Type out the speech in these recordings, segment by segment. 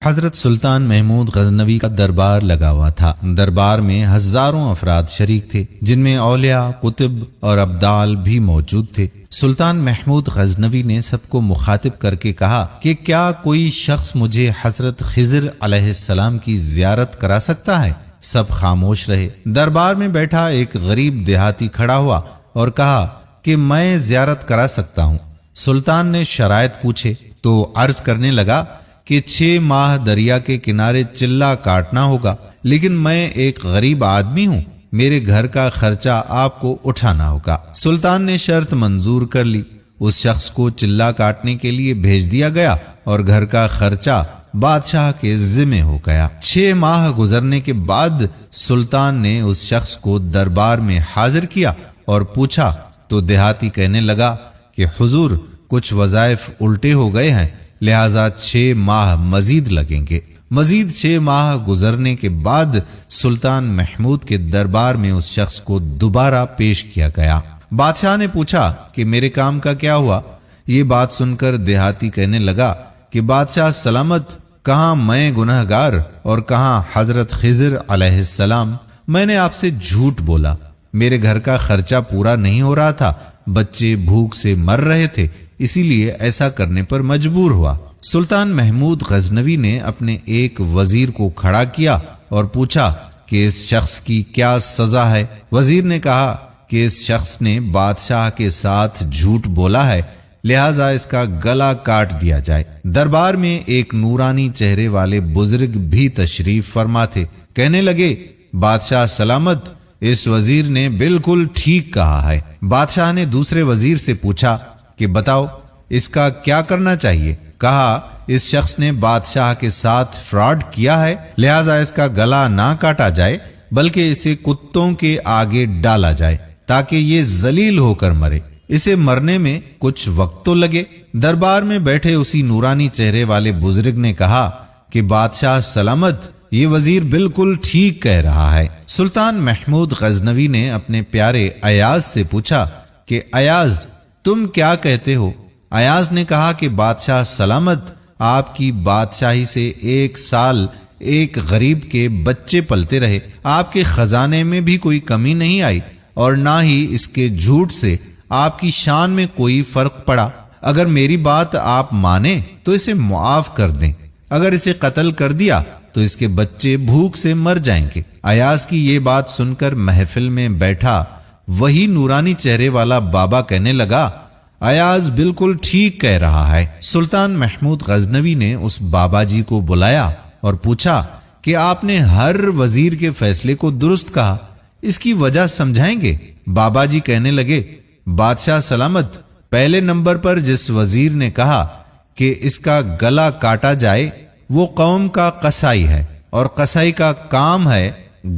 حضرت سلطان محمود غزنوی کا دربار لگا ہوا تھا۔ دربار میں ہزاروں افراد شریک تھے، جن میں اولیاء، قطب اور ابدال بھی موجود تھے۔ سلطان محمود غزنوی نے سب کو مخاطب کر کے کہا کہ کیا کوئی شخص مجھے حضرت خضر علیہ السلام کی زیارت کرا سکتا ہے؟ سب خاموش رہے۔ دربار میں بیٹھا ایک غریب دیہاتی کھڑا ہوا اور کہا کہ میں زیارت کرا سکتا ہوں۔ سلطان نے شرائط پوچھے تو عرض کرنے لگا کہ 6 ماہ دریا کے کنارے چلہ کاٹنا ہوگا، لیکن میں ایک غریب آدمی ہوں، میرے گھر کا خرچہ آپ کو اٹھانا ہوگا۔ سلطان نے شرط منظور کر لی۔ اس شخص کو چلہ کاٹنے کے لیے بھیج دیا گیا اور گھر کا خرچہ بادشاہ کے ذمہ ہو گیا۔ 6 ماہ گزرنے کے بعد سلطان نے اس شخص کو دربار میں حاضر کیا اور پوچھا تو دیہاتی کہنے لگا کہ حضور، کچھ وظائف الٹے ہو گئے ہیں، لہذا 6 ماہ مزید لگیں گے۔ مزید 6 ماہ گزرنے کے بعد سلطان محمود کے دربار میں اس شخص کو دوبارہ پیش کیا گیا۔ بادشاہ نے پوچھا کہ میرے کام کا کیا ہوا؟ یہ بات سن کر دیہاتی کہنے لگا کہ بادشاہ سلامت، کہاں میں گنہگار اور کہاں حضرت خضر علیہ السلام؟ میں نے آپ سے جھوٹ بولا، میرے گھر کا خرچہ پورا نہیں ہو رہا تھا، بچے بھوک سے مر رہے تھے، اسی لیے ایسا کرنے پر مجبور ہوا۔ سلطان محمود غزنوی نے اپنے ایک وزیر کو کھڑا کیا اور پوچھا کہ اس شخص کی کیا سزا ہے؟ وزیر نے کہا کہ اس شخص نے بادشاہ کے ساتھ جھوٹ بولا ہے، لہذا اس کا گلا کاٹ دیا جائے۔ دربار میں ایک نورانی چہرے والے بزرگ بھی تشریف فرما تھے۔ کہنے لگے، بادشاہ سلامت، اس وزیر نے بالکل ٹھیک کہا ہے۔ بادشاہ نے دوسرے وزیر سے پوچھا کہ بتاؤ اس کا کیا کرنا چاہیے؟ کہا، اس شخص نے بادشاہ کے ساتھ فراڈ کیا ہے، لہذا اس کا گلا نہ کاٹا جائے بلکہ اسے کتوں کے آگے ڈالا جائے تاکہ یہ ذلیل ہو کر مرے۔ اسے مرنے میں کچھ وقت تو لگے۔ دربار میں بیٹھے اسی نورانی چہرے والے بزرگ نے کہا کہ بادشاہ سلامت، یہ وزیر بالکل ٹھیک کہہ رہا ہے۔ سلطان محمود غزنوی نے اپنے پیارے ایاز سے پوچھا کہ ایاز، تم کیا کہتے ہو؟ ایاز نے کہا کہ بادشاہ سلامت، آپ کی بادشاہی سے 1 سال ایک غریب کے بچے پلتے رہے، آپ کے خزانے میں بھی کوئی کمی نہیں آئی اور نہ ہی اس کے جھوٹ سے آپ کی شان میں کوئی فرق پڑا۔ اگر میری بات آپ مانیں تو اسے معاف کر دیں، اگر اسے قتل کر دیا تو اس کے بچے بھوک سے مر جائیں گے۔ ایاز کی یہ بات سن کر محفل میں بیٹھا وہی نورانی چہرے والا بابا کہنے لگا، ایاز بالکل ٹھیک کہہ رہا ہے۔ سلطان محمود غزنوی نے اس بابا جی کو بلایا اور پوچھا کہ آپ نے ہر وزیر کے فیصلے کو درست کہا، اس کی وجہ سمجھائیں گے؟ بابا جی کہنے لگے، بادشاہ سلامت، پہلے نمبر پر جس وزیر نے کہا کہ اس کا گلا کاٹا جائے وہ قوم کا قصائی ہے، اور قصائی کا کام ہے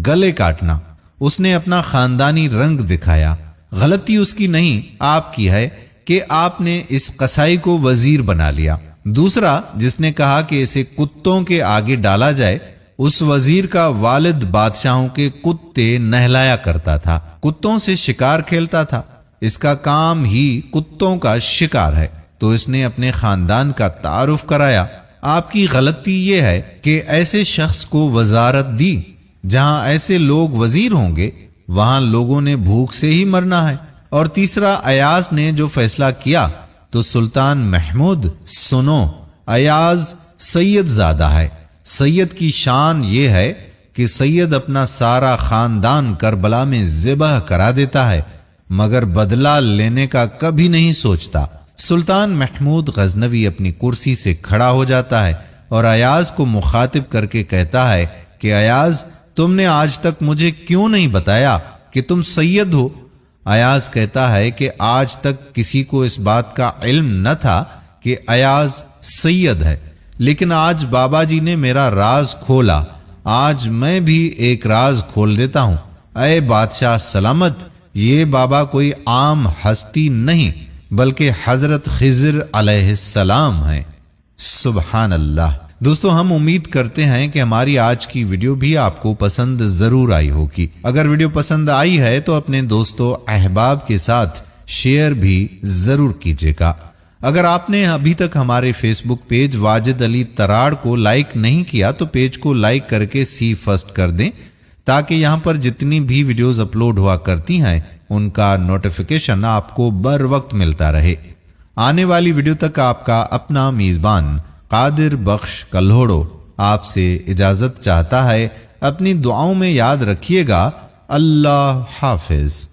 گلے کاٹنا۔ اس نے اپنا خاندانی رنگ دکھایا۔ غلطی اس کی نہیں، آپ کی ہے کہ آپ نے اس قصائی کو وزیر بنا لیا۔ دوسرا جس نے کہا کہ اسے کتوں کے آگے ڈالا جائے، اس وزیر کا والد بادشاہوں کے کتے نہلایا کرتا تھا، کتوں سے شکار کھیلتا تھا، اس کا کام ہی کتوں کا شکار ہے، تو اس نے اپنے خاندان کا تعارف کرایا۔ آپ کی غلطی یہ ہے کہ ایسے شخص کو وزارت دی، جہاں ایسے لوگ وزیر ہوں گے وہاں لوگوں نے بھوک سے ہی مرنا ہے۔ اور تیسرا، ایاز نے جو فیصلہ کیا تو سلطان محمود سنو، ایاز سید زادہ ہے۔ سید کی شان یہ ہے کہ سید اپنا سارا خاندان کربلا میں ذبح کرا دیتا ہے مگر بدلہ لینے کا کبھی نہیں سوچتا۔ سلطان محمود غزنوی اپنی کرسی سے کھڑا ہو جاتا ہے اور ایاز کو مخاطب کر کے کہتا ہے کہ ایاز، تم نے آج تک مجھے کیوں نہیں بتایا کہ تم سید ہو؟ ایاز کہتا ہے کہ آج تک کسی کو اس بات کا علم نہ تھا کہ ایاز سید ہے، لیکن آج بابا جی نے میرا راز کھولا، آج میں بھی ایک راز کھول دیتا ہوں۔ اے بادشاہ سلامت، یہ بابا کوئی عام ہستی نہیں بلکہ حضرت خضر علیہ السلام ہے۔ سبحان اللہ۔ دوستو، ہم امید کرتے ہیں کہ ہماری آج کی ویڈیو بھی آپ کو پسند ضرور آئی ہوگی۔ اگر ویڈیو پسند آئی ہے تو اپنے دوستوں احباب کے ساتھ شیئر بھی ضرور کیجیے گا۔ اگر آپ نے ابھی تک ہمارے فیس بک پیج واجد علی تراڑ کو لائک نہیں کیا تو پیج کو لائک کر کے سی فرسٹ کر دیں تاکہ یہاں پر جتنی بھی ویڈیوز اپلوڈ ہوا کرتی ہیں ان کا نوٹیفیکیشن آپ کو بر وقت ملتا رہے۔ آنے والی ویڈیو تک آپ کا اپنا میزبان قادر بخش کلہوڑو آپ سے اجازت چاہتا ہے۔ اپنی دعاؤں میں یاد رکھیے گا۔ اللہ حافظ۔